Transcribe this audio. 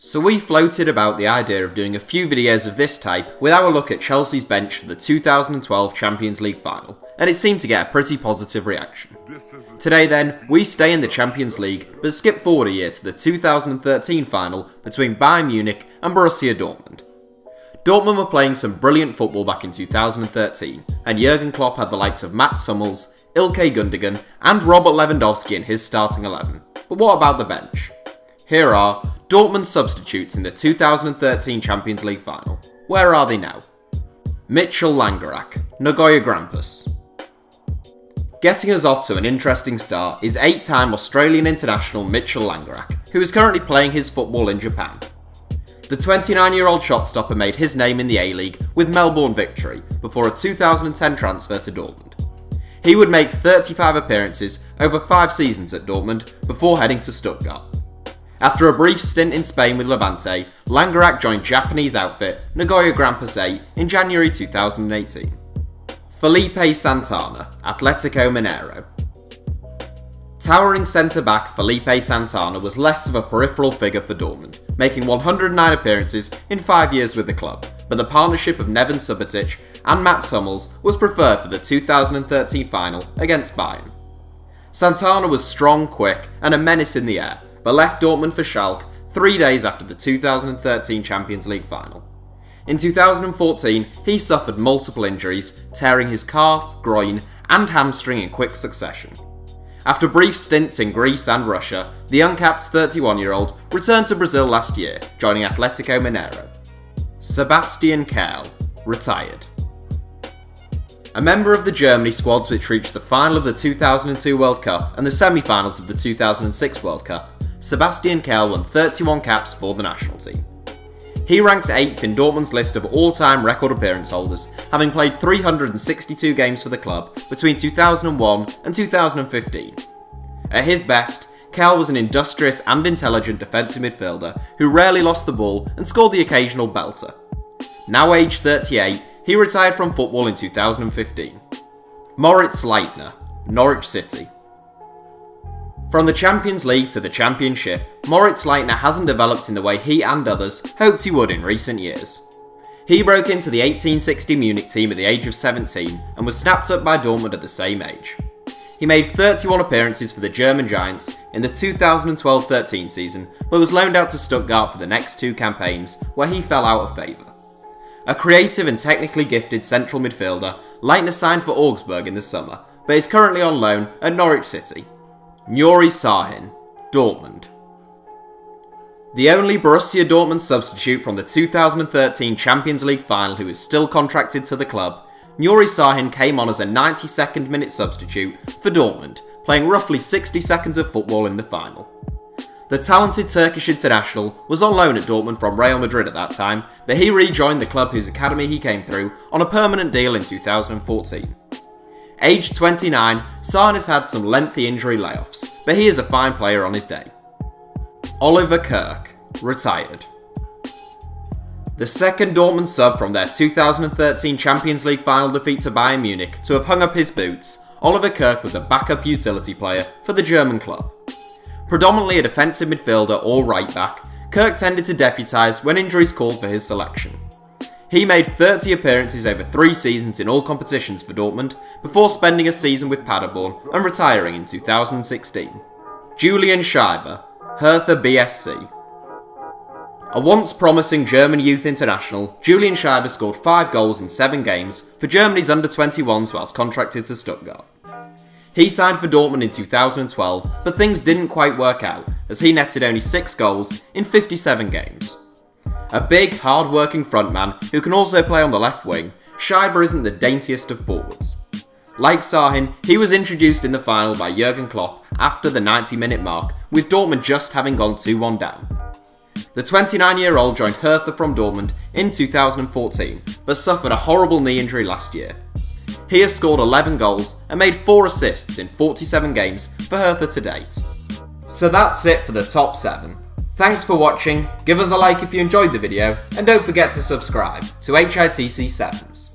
So we floated about the idea of doing a few videos of this type with our look at Chelsea's bench for the 2012 Champions League final, and it seemed to get a pretty positive reaction. Today then, we stay in the Champions League, but skip forward a year to the 2013 final between Bayern Munich and Borussia Dortmund. Dortmund were playing some brilliant football back in 2013, and Jurgen Klopp had the likes of Mats Hummels, Ilkay Gundogan and Robert Lewandowski in his starting 11. But what about the bench? Here are Dortmund's substitutes in the 2013 Champions League final. Where are they now? Mitchell Langerak, Nagoya Grampus. Getting us off to an interesting start is 8-time Australian international Mitchell Langerak, who is currently playing his football in Japan. The 29-year-old shot-stopper made his name in the A-League with Melbourne Victory before a 2010 transfer to Dortmund. He would make 35 appearances over 5 seasons at Dortmund before heading to Stuttgart. After a brief stint in Spain with Levante, Langerak joined Japanese outfit Nagoya Grampus 8 in January 2018. Felipe Santana, Atletico Mineiro. Towering centre-back Felipe Santana was less of a peripheral figure for Dortmund, making 109 appearances in 5 years with the club, but the partnership of Neven Subotic and Mats Hummels was preferred for the 2013 final against Bayern. Santana was strong, quick and a menace in the air, but left Dortmund for Schalke 3 days after the 2013 Champions League final. In 2014, he suffered multiple injuries, tearing his calf, groin and hamstring in quick succession. After brief stints in Greece and Russia, the uncapped 31-year-old returned to Brazil last year, joining Atletico Mineiro. Sebastian Kehl, retired. A member of the Germany squads which reached the final of the 2002 World Cup and the semi-finals of the 2006 World Cup, Sebastian Kehl won 31 caps for the national team. He ranks 8th in Dortmund's list of all-time record appearance holders, having played 362 games for the club between 2001 and 2015. At his best, Kehl was an industrious and intelligent defensive midfielder who rarely lost the ball and scored the occasional belter. Now aged 38, he retired from football in 2015. Moritz Laettner, Norwich City. From the Champions League to the Championship, Moritz Laettner hasn't developed in the way he and others hoped he would in recent years. He broke into the 1860 Munich team at the age of 17 and was snapped up by Dortmund at the same age. He made 31 appearances for the German Giants in the 2012-13 season, but was loaned out to Stuttgart for the next 2 campaigns, where he fell out of favour. A creative and technically gifted central midfielder, Laettner signed for Augsburg in the summer, but is currently on loan at Norwich City. Nuri Sahin, Dortmund. The only Borussia Dortmund substitute from the 2013 Champions League final who is still contracted to the club, Yuri Sahin came on as a 92nd minute substitute for Dortmund, playing roughly 60 seconds of football in the final. The talented Turkish international was on loan at Dortmund from Real Madrid at that time, but he rejoined the club whose academy he came through on a permanent deal in 2014. Aged 29, Sahin has had some lengthy injury layoffs, but he is a fine player on his day. Allin Kirk, retired. The second Dortmund sub from their 2013 Champions League final defeat to Bayern Munich to have hung up his boots, Allin Kirk was a backup utility player for the German club. Predominantly a defensive midfielder or right back, Kirk tended to deputise when injuries called for his selection. He made 30 appearances over 3 seasons in all competitions for Dortmund, before spending a season with Paderborn and retiring in 2016. Julian Scheiber, Hertha BSC. A once promising German youth international, Julian Scheiber scored 5 goals in 7 games for Germany's under-21s whilst contracted to Stuttgart. He signed for Dortmund in 2012, but things didn't quite work out, as he netted only 6 goals in 57 games. A big, hard-working frontman who can also play on the left wing, Scheiber isn't the daintiest of forwards. Like Sahin, he was introduced in the final by Jurgen Klopp after the 90-minute mark, with Dortmund just having gone 2-1 down. The 29-year-old joined Hertha from Dortmund in 2014, but suffered a horrible knee injury last year. He has scored 11 goals and made 4 assists in 47 games for Hertha to date. So that's it for the top 7. Thanks for watching, give us a like if you enjoyed the video, and don't forget to subscribe to HITC Sevens.